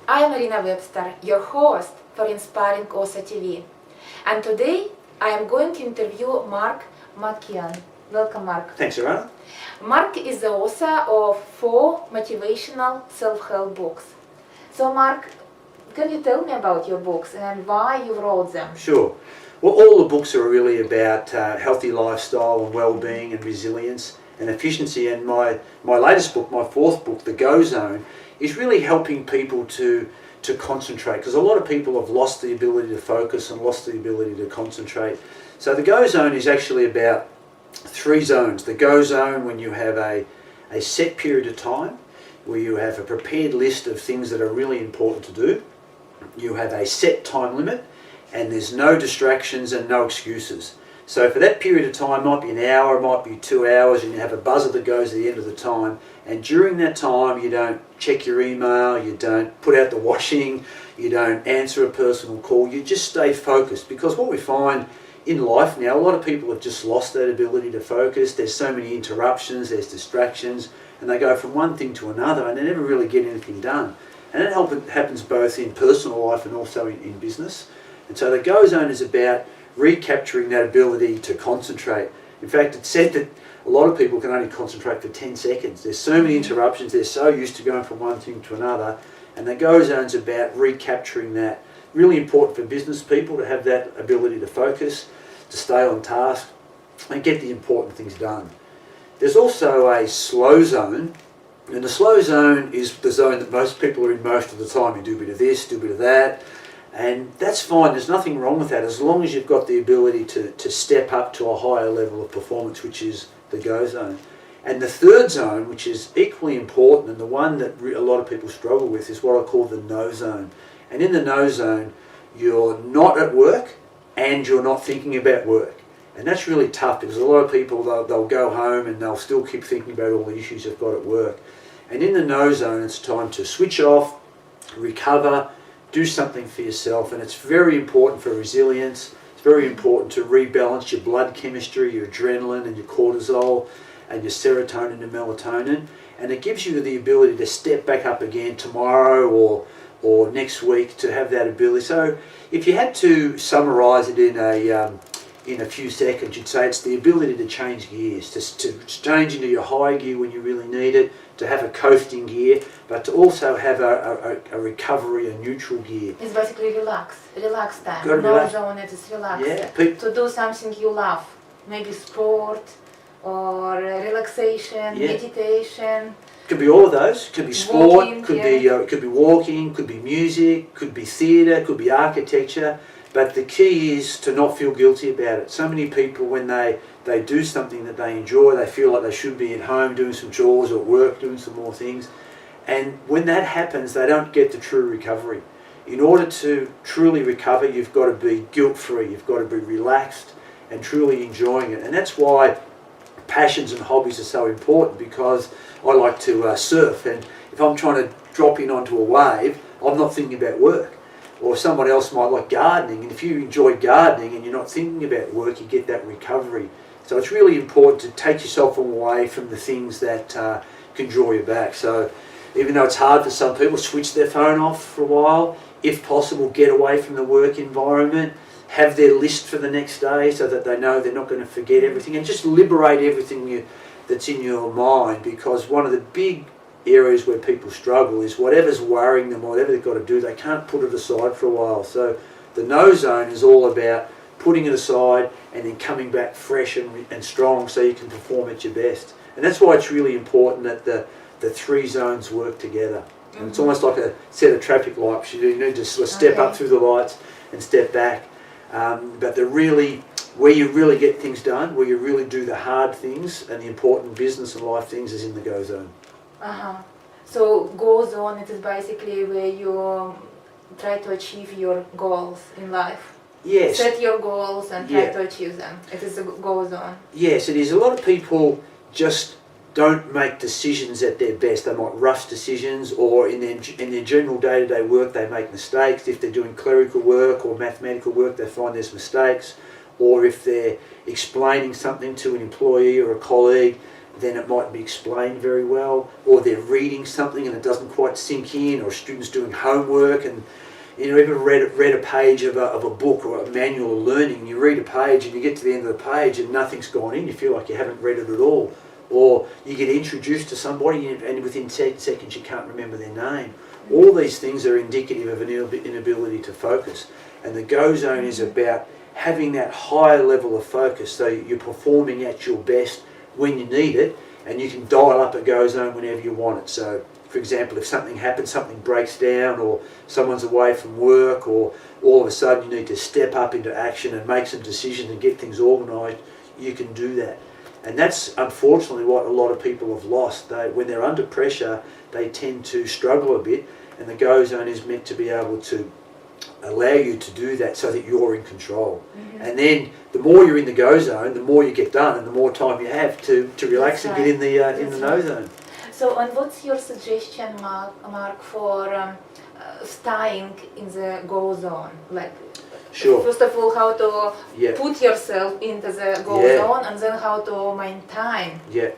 I am Irina Webster, your host for Inspiring Author TV. And today I am going to interview Mark McKeon. Welcome, Mark. Thanks, Irina. Mark is the author of 4 motivational self-help books. So Mark, can you tell me about your books and why you wrote them? Sure. Well, all the books are really about healthy lifestyle and well-being and resilience and efficiency. And my latest book, my 4th book, The Go Zone, is really helping people to concentrate, because a lot of people have lost the ability to focus and lost the ability to concentrate. So the Go Zone is actually about 3 zones. The Go Zone, when you have a set period of time, where you have a prepared list of things that are really important to do. You have a set time limit, and there's no distractions and no excuses. So for that period of time, it might be an hour, it might be 2 hours, and you have a buzzer that goes at the end of the time. And during that time, you don't check your email, you don't put out the washing, you don't answer a personal call, you just stay focused. Because what we find in life now, a lot of people have just lost that ability to focus. There's so many interruptions, there's distractions, and they go from one thing to another and they never really get anything done. And that happens both in personal life and also in business. And so the Go Zone is about recapturing that ability to concentrate. In fact, it's said that a lot of people can only concentrate for 10 seconds. There's so many interruptions, they're so used to going from one thing to another, and the Go Zone's about recapturing that. Really important for business people to have that ability to focus, to stay on task, and get the important things done. There's also a slow zone, and the slow zone is the zone that most people are in most of the time. You do a bit of this, do a bit of that, and that's fine. There's nothing wrong with that as long as you've got the ability to step up to a higher level of performance, which is the Go Zone. And the 3rd zone, which is equally important and the one that a lot of people struggle with, is what I call the No Zone. And in the No Zone, you're not at work and you're not thinking about work. And that's really tough, because a lot of people, they'll go home and they'll still keep thinking about all the issues they've got at work. And in the No Zone, it's time to switch off, recover, do something for yourself. And it's very important for resilience. It's very important to rebalance your blood chemistry, your adrenaline and your cortisol and your serotonin and melatonin. And it gives you the ability to step back up again tomorrow or next week, to have that ability. So if you had to summarise it in a few seconds, you'd say it's the ability to change gears, to change into your high gear when you really need it, to have a coasting gear, but to also have a recovery, a neutral gear. It's basically relax time. No relax. Zone, it is relax. Yeah, to do something you love, maybe sport or relaxation, meditation. Could be all of those. Could be sport. Walking, could be walking. Could be music. Could be theatre. Could be architecture. But the key is to not feel guilty about it. So many people, when they do something that they enjoy, they feel like they should be at home doing some chores or at work doing some more things. And when that happens, they don't get the true recovery. In order to truly recover, you've got to be guilt-free. You've got to be relaxed and truly enjoying it. And that's why passions and hobbies are so important, because I like to surf, and if I'm trying to drop in onto a wave, I'm not thinking about work. Or someone else might like gardening, and if you enjoy gardening and you're not thinking about work, you get that recovery. So it's really important to take yourself away from the things that can draw you back. So even though it's hard for some people, switch their phone off for a while. If possible, get away from the work environment. Have their list for the next day so that they know they're not going to forget everything, and just liberate everything that's in your mind, because one of the big areas where people struggle is whatever's worrying them, whatever they've got to do, they can't put it aside for a while. So the No Zone is all about putting it aside and then coming back fresh and strong so you can perform at your best. And that's why it's really important that the 3 zones work together. And it's almost like a set of traffic lights. You need to sort of step up through the lights and step back. But where you really get things done, where you really do the hard things and the important business and life things, is in the Go Zone. So Go Zone, it is basically where you try to achieve your goals in life. Yes. Set your goals and try to achieve them. It is a Go Zone. Yes, it is. A lot of people just don't make decisions at their best. They might rush decisions, or in their general day-to-day work they make mistakes. If they're doing clerical work or mathematical work, they find there's mistakes. Or if they're explaining something to an employee or a colleague, then it might be explained very well, or they're reading something and it doesn't quite sink in, or students doing homework and even read a page of a book or a manual of learning. You read a page and you get to the end of the page and nothing's gone in. You feel like you haven't read it at all. Or you get introduced to somebody and within 10 seconds you can't remember their name. All these things are indicative of an inability to focus. And the go zone is about having that higher level of focus, so you're performing at your best when you need it, and you can dial up a go zone whenever you want it. So, for example, if something happens, something breaks down, or someone's away from work, or all of a sudden you need to step up into action and make some decisions and get things organised, you can do that. And that's unfortunately what a lot of people have lost. When they're under pressure, they tend to struggle a bit, and the go zone is meant to be able to allow you to do that so that you're in control. And then the more you're in the go zone, the more you get done and the more time you have to relax and get in the no zone. So, and what's your suggestion, Mark, for staying in the go zone? Like, sure. First of all, how to put yourself into the go zone, and then how to maintain. Yeah.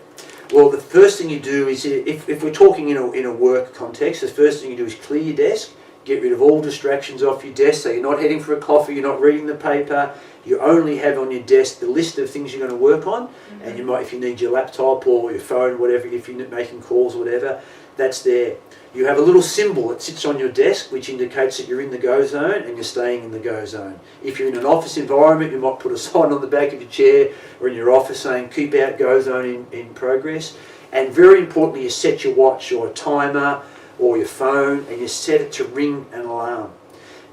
Well, the first thing you do is, if we're talking in a work context, the first thing you do is clear your desk. Get rid of all distractions off your desk, so you're not heading for a coffee, you're not reading the paper, you only have on your desk the list of things you're going to work on, and you might, if you need your laptop or your phone, whatever, if you're making calls or whatever, that's there. You have a little symbol that sits on your desk which indicates that you're in the go zone and you're staying in the go zone. If you're in an office environment, you might put a sign on the back of your chair or in your office saying keep out go zone in progress. And very importantly, you set your watch or a timer or your phone, and you set it to ring an alarm.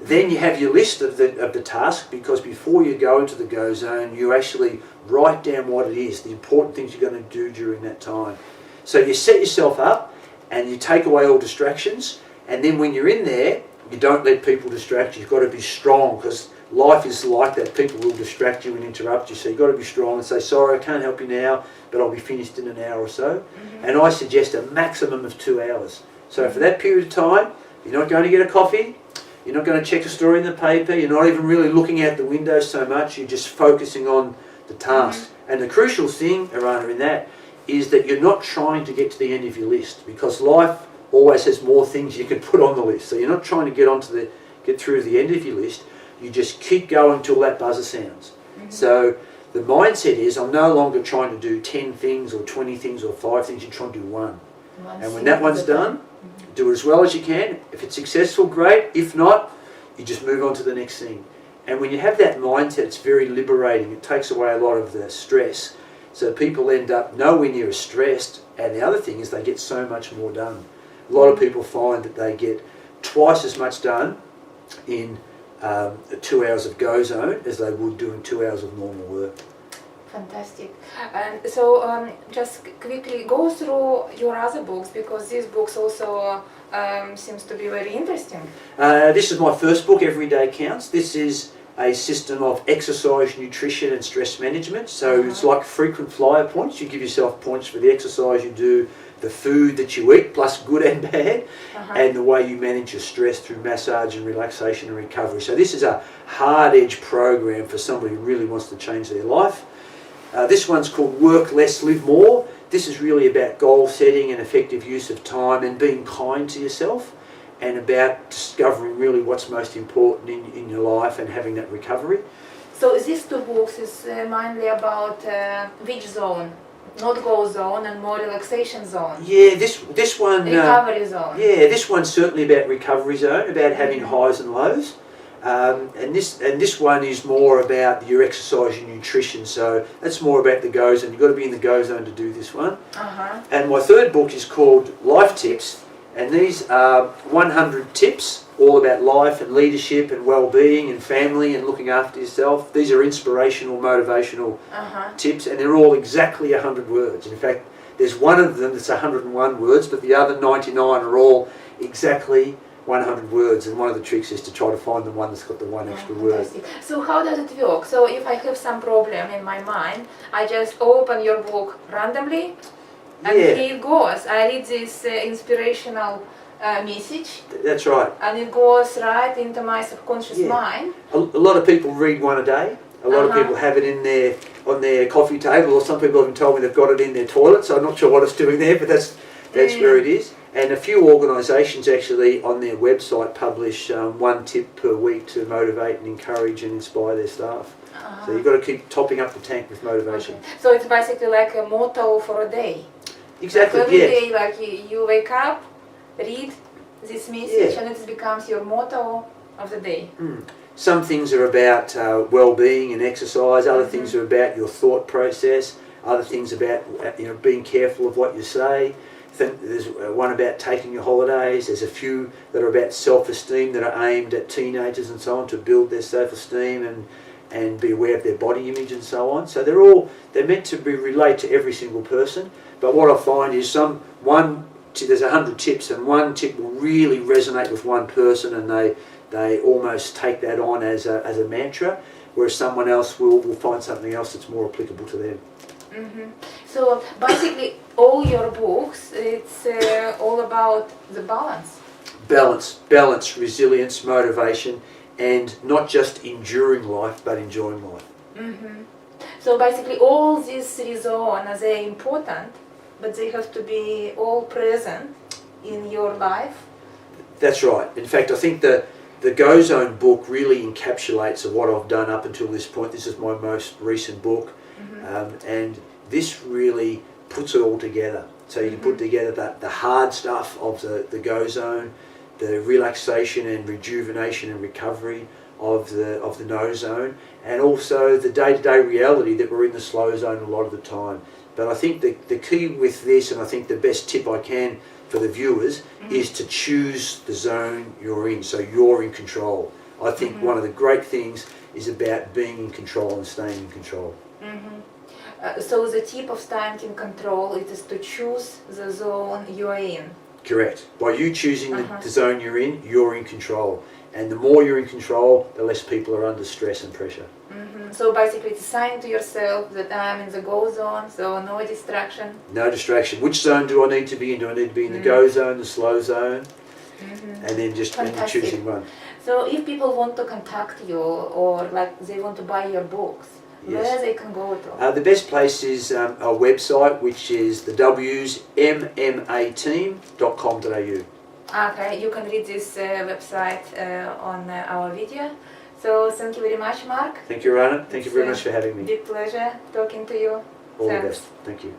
Then you have your list of the task, because before you go into the go zone, you actually write down what it is, the important things you're going to do during that time. So you set yourself up and you take away all distractions, and then when you're in there, you don't let people distract you. You've got to be strong, because life is like that. People will distract you and interrupt you, so you've got to be strong and say, sorry, I can't help you now, but I'll be finished in an hour or so. And I suggest a maximum of 2 hours. So for that period of time, you're not going to get a coffee, you're not going to check a story in the paper, you're not even really looking out the window so much, you're just focusing on the task. And the crucial thing, Irina, in that, is that you're not trying to get to the end of your list, because life always has more things you can put on the list. So you're not trying to get through to the end of your list, you just keep going till that buzzer sounds. So the mindset is, I'm no longer trying to do 10 things or 20 things or 5 things, you're trying to do one. And when that one's done, do it as well as you can. If it's successful, great. If not, you just move on to the next thing. And when you have that mindset, it's very liberating. It takes away a lot of the stress. So people end up nowhere near as stressed. And the other thing is they get so much more done. A lot of people find that they get twice as much done in 2 hours of go zone as they would doing 2 hours of normal work. Fantastic. And so just quickly go through your other books, because these books also seems to be very interesting. This is my first book, Every Day Counts. This is a system of exercise, nutrition and stress management. So it's like frequent flyer points. You give yourself points for the exercise you do, the food that you eat, plus good and bad, and the way you manage your stress through massage and relaxation and recovery. So this is a hard-edge program for somebody who really wants to change their life. This one's called Work Less, Live More. This is really about goal setting and effective use of time and being kind to yourself, and about discovering really what's most important in your life and having that recovery. So these two books is mainly about which zone? Not go zone and more relaxation zone? Yeah, this one... Recovery zone. Yeah, this one's certainly about recovery zone, about having highs and lows. And this one is more about your exercise and nutrition, so that's more about the go zone. You've got to be in the go zone to do this one. And my third book is called Life Tips, and these are 100 tips all about life and leadership and well-being and family and looking after yourself. These are inspirational, motivational tips, and they're all exactly 100 words. In fact, there's one of them that's 101 words, but the other 99 are all exactly 100 words, and one of the tricks is to try to find the one that's got the one extra word. So how does it work? So if I have some problem in my mind, I just open your book randomly, and here it goes. I read this inspirational message. That's right. And it goes right into my subconscious mind. A lot of people read one a day. A lot of people have it in their on their coffee table, or some people have told me they've got it in their toilet. So I'm not sure what it's doing there, but that's where it is. And a few organisations actually on their website publish one tip per week to motivate and encourage and inspire their staff. So you've got to keep topping up the tank with motivation. Okay. So it's basically like a motto for a day. Exactly. Like every yes. day, like you wake up, read this message, and it becomes your motto of the day. Some things are about well-being and exercise. Other things are about your thought process. Other things about being careful of what you say. There's one about taking your holidays. There's a few that are about self-esteem that are aimed at teenagers and so on, to build their self-esteem and be aware of their body image and so on. So they're meant to relate to every single person. But what I find is there's 100 tips, and one tip will really resonate with one person, and they almost take that on as a mantra, whereas someone else will find something else that's more applicable to them. So basically all your books, it's all about the balance. Balance, resilience, motivation, and not just enduring life, but enjoying life. So basically all these 3 zones, they're important, but they have to be all present in your life. That's right. In fact, I think the Go Zone book really encapsulates what I've done up until this point. This is my most recent book, and this really puts it all together. So you can put together the hard stuff of the Go Zone, the relaxation and rejuvenation and recovery of the No Zone, and also the day-to-day reality that we're in the slow zone a lot of the time. But I think the key with this, and I think the best tip I can for the viewers, is to choose the zone you're in, so you're in control. I think one of the great things is about being in control and staying in control. So the tip of staying in control is to choose the zone you're in. Correct. By you choosing the zone you're in control. And the more you're in control, the less people are under stress and pressure. So basically it's a sign to yourself that I'm in the go zone, so no distraction. No distraction. Which zone do I need to be in? Do I need to be in the go zone, the slow zone? And then just choosing one. So if people want to contact you, or like they want to buy your books, where they can go to? The best place is our website, which is the mmateam.com.au. Okay, you can read this website on our video. So thank you very much, Mark. Thank you, Irina. Thank you very much for having me. Big pleasure talking to you. All the best. Thank you.